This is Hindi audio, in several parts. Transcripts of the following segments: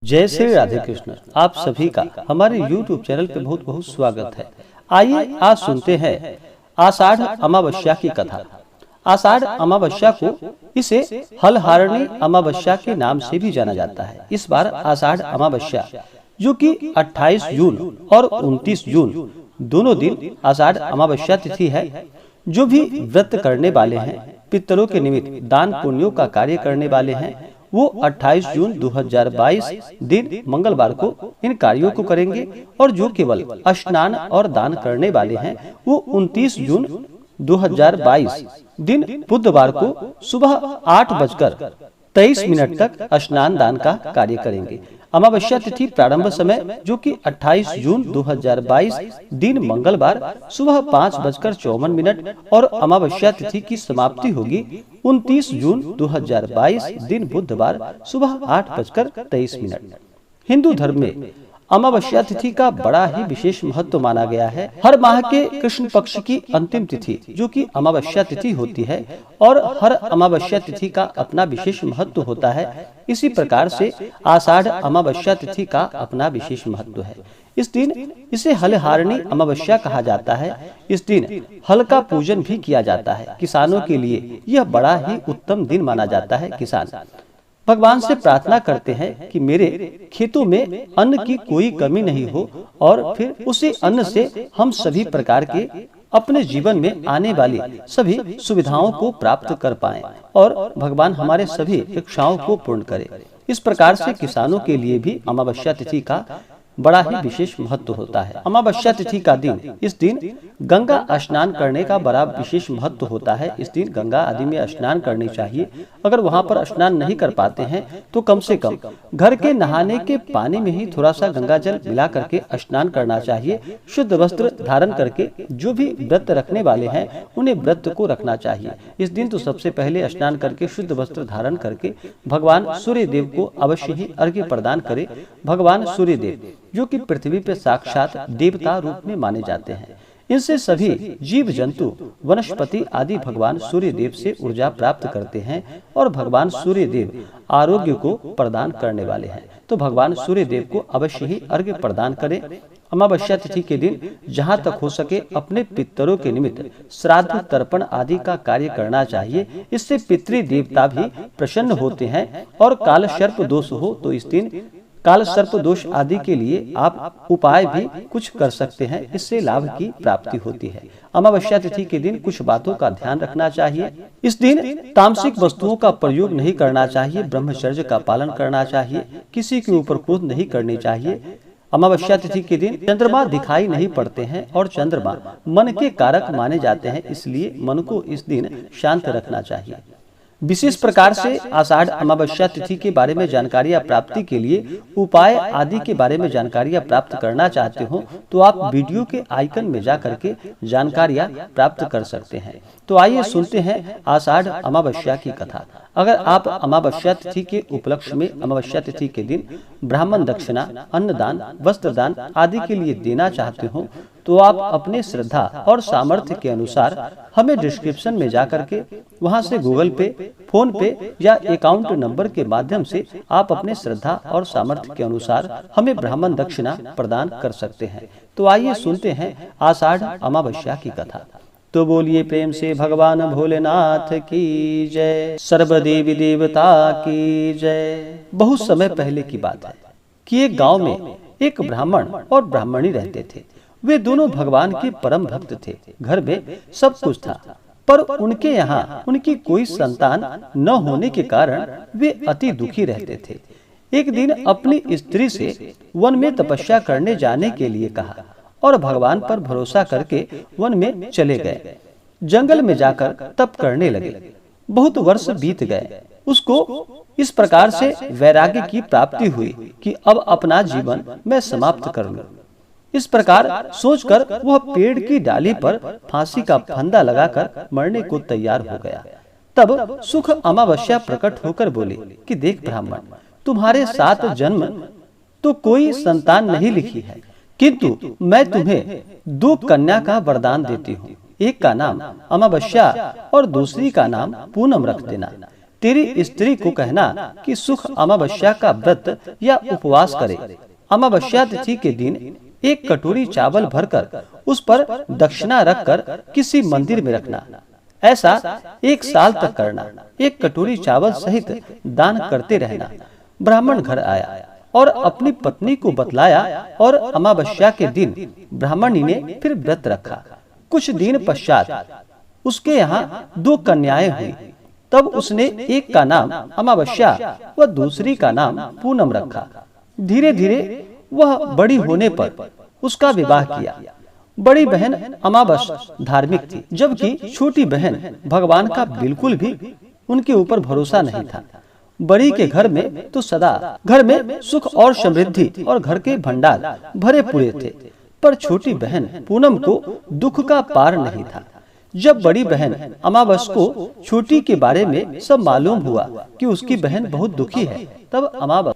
जय श्री राधे कृष्ण। आप सभी का हमारे YouTube चैनल पे बहुत बहुत स्वागत है। आइए आज सुनते हैं आषाढ़ अमावस्या की कथा। आषाढ़ अमावस्या को इसे हलहारणी अमावस्या के नाम से भी जाना जाता है। इस बार आषाढ़ अमावस्या जो कि 28 जून और 29 जून दोनों दिन आषाढ़ अमावस्या तिथि है। जो भी व्रत करने वाले हैं, पितरों के निमित्त दान पुण्यों का कार्य करने वाले हैं, वो 28 जून 2022 दिन मंगलवार को इन कार्यों को करेंगे। और जो केवल स्नान और दान करने वाले हैं, वो 29 जून 2022 दिन बुधवार को सुबह 8:23 तक स्नान दान का कार्य करेंगे। अमावस्या तिथि प्रारंभ समय जो कि 28 जून 2022 दिन मंगलवार सुबह 5:54 और अमावस्या तिथि की समाप्ति होगी 29 जून 2022 दिन बुधवार सुबह 8:23। हिंदू धर्म में अमावस्या तिथि का बड़ा ही विशेष महत्व माना गया है। हर माह के कृष्ण पक्ष की अंतिम तिथि जो कि अमावस्या तिथि होती है और हर अमावस्या तिथि का अपना विशेष महत्व होता है। इसी प्रकार से आषाढ़ अमावस्या तिथि का अपना विशेष महत्व है। इस दिन इसे हलहारणी अमावस्या कहा जाता है। इस दिन हल का पूजन भी किया जाता है। किसानों के लिए यह बड़ा ही उत्तम दिन माना जाता है। किसान भगवान से प्रार्थना करते हैं कि मेरे खेतों में अन्न की कोई कमी नहीं हो और फिर उसी अन्न से हम सभी प्रकार के अपने जीवन में आने वाली सभी सुविधाओं को प्राप्त कर पाएं और भगवान हमारे सभी इच्छाओं को पूर्ण करे। इस प्रकार से किसानों के लिए भी अमावस्या तिथि का बड़ा ही विशेष महत्व होता है। अमावस्या तिथि का दिन, इस दिन गंगा स्नान करने का बड़ा विशेष महत्व होता है। इस दिन गंगा आदि में स्नान करनी चाहिए। अगर वहां पर स्नान नहीं कर पाते हैं तो कम से कम घर के नहाने के पानी में ही थोड़ा सा गंगा जल मिला करके स्नान करना चाहिए। शुद्ध वस्त्र धारण करके जो भी व्रत रखने वाले हैं उन्हें व्रत को रखना चाहिए। इस दिन तो सबसे पहले स्नान करके शुद्ध वस्त्र धारण करके भगवान सूर्य देव को अवश्य ही अर्घ्य प्रदान करे। भगवान सूर्य देव जो कि पृथ्वी पर साक्षात देवता रूप में माने जाते हैं। इनसे सभी जीव जंतु वनस्पति आदि भगवान सूर्य देव से ऊर्जा प्राप्त करते हैं और भगवान सूर्य देव आरोग्य को प्रदान करने वाले हैं। तो भगवान सूर्य देव को अवश्य ही अर्घ्य प्रदान करें। अमावस्या तिथि के दिन जहाँ तक हो सके अपने पितरों के निमित्त श्राद्ध तर्पण आदि का कार्य करना चाहिए। इससे पितृ देवता भी प्रसन्न होते हैं। और काल सर्प दोष हो तो इस दिन काल सर्प दोष आदि के लिए आप उपाय भी कुछ कर सकते हैं। इससे लाभ की प्राप्ति होती है। अमावस्या तिथि के दिन कुछ बातों का ध्यान रखना चाहिए। इस दिन तामसिक वस्तुओं का प्रयोग नहीं करना चाहिए। ब्रह्मचर्य का पालन करना चाहिए। किसी के ऊपर क्रोध नहीं करनी चाहिए। अमावस्या तिथि के दिन चंद्रमा दिखाई नहीं पड़ते हैं और चंद्रमा मन के कारक माने जाते हैं। इसलिए मन को इस दिन शांत रखना चाहिए। विशेष प्रकार से आषाढ़ अमावस्या तिथि के बारे में जानकारियां प्राप्ति के लिए उपाय आदि के बारे में जानकारियां प्राप्त करना चाहते हो तो आप वीडियो के आइकन में जा करके जानकारियां प्राप्त कर सकते हैं। तो आइए सुनते हैं आषाढ़ अमावस्या की कथा। अगर आप अमावस्या तिथि के उपलक्ष्य में अमावस्या तिथि के दिन ब्राह्मण दक्षिणा, अन्नदान, वस्त्रदान आदि के लिए देना चाहते हो तो आप अपने श्रद्धा और सामर्थ्य के अनुसार हमें डिस्क्रिप्शन में जाकर के वहां से गूगल पे, फोन पे या अकाउंट नंबर के माध्यम से आप अपने श्रद्धा और सामर्थ्य के अनुसार हमें ब्राह्मण दक्षिणा प्रदान कर सकते हैं। तो आइए सुनते हैं आषाढ़ अमावस्या की कथा। तो बोलिए प्रेम से भगवान भोलेनाथ की जय, सर्व देवी देवता की जय। बहुत समय पहले की बात है कि एक गांव में एक ब्राह्मण और ब्राह्मणी रहते थे। वे दोनों भगवान के परम भक्त थे। घर में सब कुछ था, पर उनके यहाँ उनकी कोई संतान न होने के कारण वे अति दुखी रहते थे। एक दिन अपनी स्त्री से वन में तपस्या करने जाने के लिए कहा और भगवान पर भरोसा करके वन में चले गए। जंगल में जाकर तप करने लगे। बहुत वर्ष बीत गए। उसको इस प्रकार से वैराग्य की प्राप्ति हुई कि अब अपना जीवन मैं समाप्त कर लूं। इस प्रकार सोचकर वह पेड़ की डाली पर फांसी का फंदा लगाकर मरने को तैयार हो गया। तब सुख अमावस्या प्रकट होकर बोले कि देख ब्राह्मण, तुम्हारे 7 जन्म तो कोई संतान नहीं लिखी है, किंतु मैं तुम्हें 2 कन्या का वरदान देती हूँ। एक का नाम अमावस्या और दूसरी का नाम पूनम रख देना। तेरी स्त्री को कहना कि सुख अमावस्या का व्रत या उपवास करे। अमावस्या तिथि के दिन 1 कटोरी चावल भरकर उस पर दक्षिणा रखकर किसी मंदिर में रखना। ऐसा 1 साल तक करना। 1 कटोरी चावल सहित दान करते रहना। ब्राह्मण घर आया और अपनी पत्नी को बतलाया और अमावस्या के दिन ब्राह्मणी ने फिर व्रत रखा। कुछ दिन पश्चात उसके यहाँ 2 कन्याएं हुई। तब उसने एक का नाम अमावस्या व दूसरी का नाम पूनम रखा। धीरे धीरे वह बड़ी होने पर उसका विवाह किया। बड़ी बहन अमावस धार्मिक थी, जबकि छोटी बहन भगवान का बिल्कुल भी उनके ऊपर भरोसा नहीं था। बड़ी के घर में तो सदा घर में सुख और समृद्धि और घर के भंडार भरे पूरे थे, पर छोटी बहन पूनम को दुख का पार नहीं था। जब बड़ी बहन अमावस को छोटी के बारे में सब मालूम हुआ कि उसकी बहन बहुत दुखी है, तब अमावस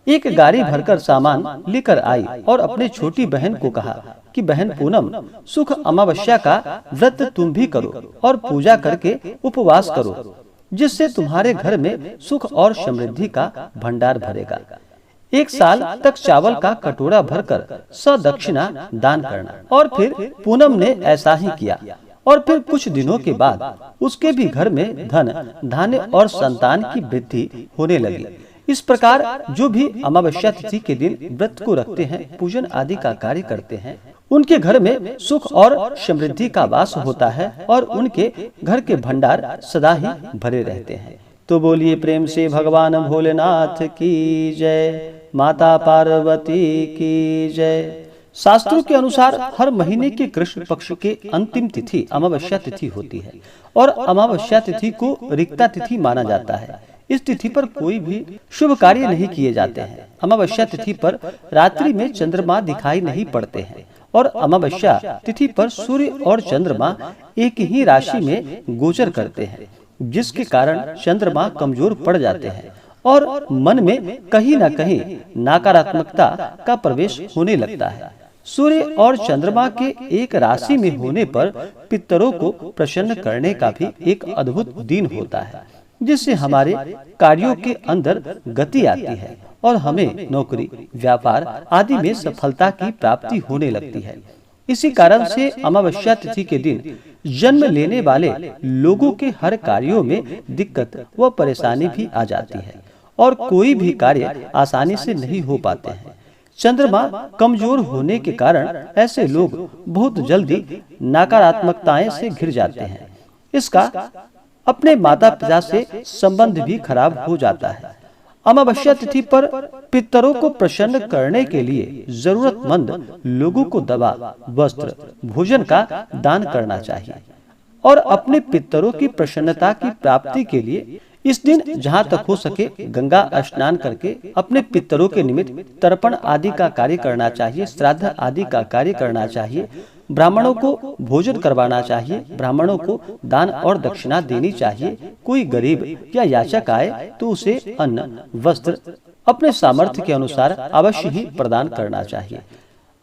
एक गाड़ी भरकर सामान लेकर आई और अपने छोटी बहन को कहा कि बहन पूनम, सुख अमावस्या का व्रत तुम भी करो और पूजा करके उपवास करो, जिससे तुम्हारे घर में सुख और समृद्धि का भंडार भरेगा। 1 साल तक चावल का कटोरा भरकर सदक्षिणा दान करना। और फिर पूनम ने ऐसा ही किया और फिर कुछ दिनों के बाद उसके भी घर में धन धान्य और संतान की वृद्धि होने लगी। इस प्रकार जो भी अमावस्या तिथि के दिन व्रत को रखते हैं, पूजन आदि का कार्य करते हैं, उनके घर में सुख और समृद्धि का वास होता है और उनके घर के भंडार सदा ही भरे रहते हैं। तो बोलिए प्रेम से भगवान भोलेनाथ की जय, माता पार्वती की जय। शास्त्रों के अनुसार हर महीने के कृष्ण पक्ष के अंतिम तिथि अमावस्या तिथि होती है और अमावस्या तिथि को रिक्ता तिथि माना जाता है। इस तिथि पर कोई भी शुभ कार्य नहीं किए जाते हैं। अमावस्या तिथि पर रात्रि में चंद्रमा दिखाई नहीं पड़ते हैं और अमावस्या तिथि पर सूर्य और चंद्रमा एक ही राशि में गोचर करते हैं, जिसके कारण चंद्रमा कमजोर पड़ जाते हैं और मन में कहीं न कहीं नकारात्मकता का प्रवेश होने लगता है। सूर्य और चंद्रमा के एक राशि में होने पर पितरों को प्रसन्न करने का भी एक अद्भुत दिन होता है, जिससे हमारे कार्यों के अंदर गति आती है और हमें नौकरी, व्यापार आदि में सफलता की प्राप्ति होने लगती है। इसी कारण से अमावस्या तिथि के दिन जन्म लेने वाले लोगों के हर कार्यों में दिक्कत व परेशानी भी आ जाती है और कोई भी कार्य आसानी से नहीं हो पाते हैं। चंद्रमा कमजोर होने के कारण ऐसे लोग बहुत जल्दी नकारात्मकताएं से घिर जाते हैं। इसका अपने माता पिता से संबंध भी खराब हो जाता है। अमावस्या तिथि पर पितरों को प्रसन्न करने के लिए जरूरतमंद लोगों को दवा, वस्त्र, भोजन का दान करना चाहिए और अपने पितरों की प्रसन्नता की प्राप्ति के लिए इस दिन जहाँ तक हो सके गंगा स्नान करके अपने पितरों के निमित्त तर्पण आदि का कार्य करना चाहिए, श्राद्ध आदि का कार्य करना चाहिए, ब्राह्मणों को भोजन करवाना चाहिए, ब्राह्मणों को दान और दक्षिणा देनी चाहिए। कोई गरीब या याचक आए तो उसे अन्न, वस्त्र अपने सामर्थ्य के अनुसार अवश्य ही प्रदान करना चाहिए।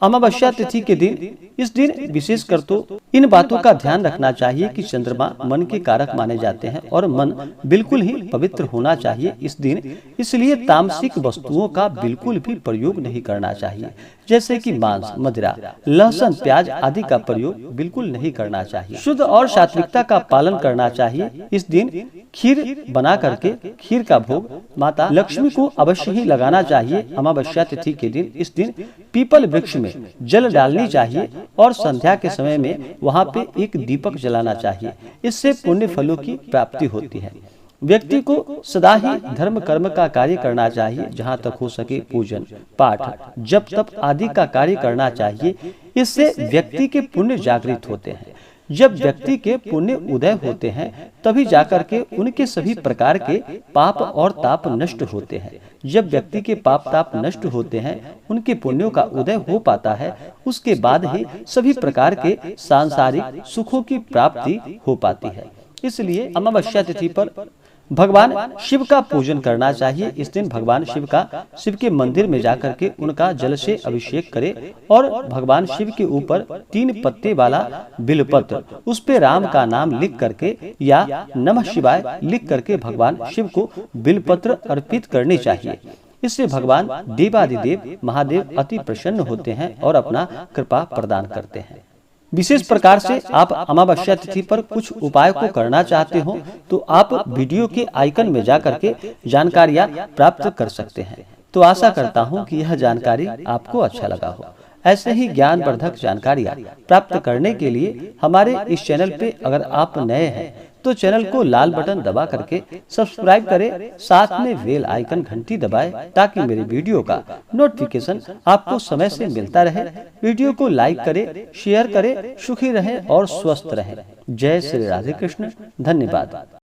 अमावस्या तिथि के दिन इस दिन विशेष कर तो इन बातों का ध्यान रखना चाहिए कि चंद्रमा मन के कारक माने जाते हैं और मन बिल्कुल ही पवित्र होना चाहिए इस दिन। इसलिए तामसिक वस्तुओं का बिल्कुल भी प्रयोग नहीं करना चाहिए, जैसे कि मांस, मदिरा, लहसुन, प्याज आदि का प्रयोग बिल्कुल नहीं करना चाहिए। शुद्ध और सात्विकता का पालन करना चाहिए। इस दिन खीर बना करके खीर का भोग माता लक्ष्मी को अवश्य ही लगाना चाहिए। अमावस्या तिथि के दिन इस दिन पीपल वृक्ष में जल डालनी चाहिए और संध्या के समय में वहां पे एक दीपक जलाना चाहिए। इससे पुण्य फलों की प्राप्ति होती है। व्यक्ति को सदा ही धर्म कर्म का कार्य करना चाहिए, जहाँ तक हो सके पूजन, पाठ, जप, तप आदि का कार्य करना चाहिए। इससे व्यक्ति के पुण्य जागृत होते हैं। जब व्यक्ति के पुण्य उदय होते हैं तभी जाकर के उनके सभी प्रकार के पाप और ताप नष्ट होते हैं। जब व्यक्ति के पाप ताप नष्ट होते हैं, उनके पुण्यों का उदय हो पाता है, उसके बाद ही सभी प्रकार के सांसारिक सुखों की प्राप्ति हो पाती है। इसलिए अमावस्या तिथि पर भगवान शिव का पूजन करना चाहिए। इस दिन भगवान शिव के मंदिर में जाकर के उनका जल से अभिषेक करें और भगवान शिव के ऊपर 3 पत्ते वाला बिल्वपत्र, उस पे राम का नाम लिख करके या नमः शिवाय लिख करके भगवान शिव को बिल्वपत्र अर्पित करनी चाहिए। इससे भगवान देवादिदेव महादेव अति प्रसन्न होते हैं और अपना कृपा प्रदान करते हैं। विशेष प्रकार से आप अमावस्या तिथि पर कुछ उपाय को करना चाहते हो तो आप वीडियो के आइकन में जाकर के जानकारियां प्राप्त कर सकते हैं। तो आशा करता हूं कि यह जानकारी आपको अच्छा लगा हो। ऐसे ही ज्ञानवर्धक जानकारियां प्राप्त करने के लिए हमारे इस चैनल पे अगर आप नए हैं तो चैनल को लाल बटन दबा करके सब्सक्राइब करें, साथ में बेल आइकन घंटी दबाएं ताकि मेरे वीडियो का नोटिफिकेशन आपको समय से मिलता रहे। वीडियो को लाइक करें, शेयर करें, सुखी रहें और स्वस्थ रहें। जय श्री राधे कृष्ण। धन्यवाद।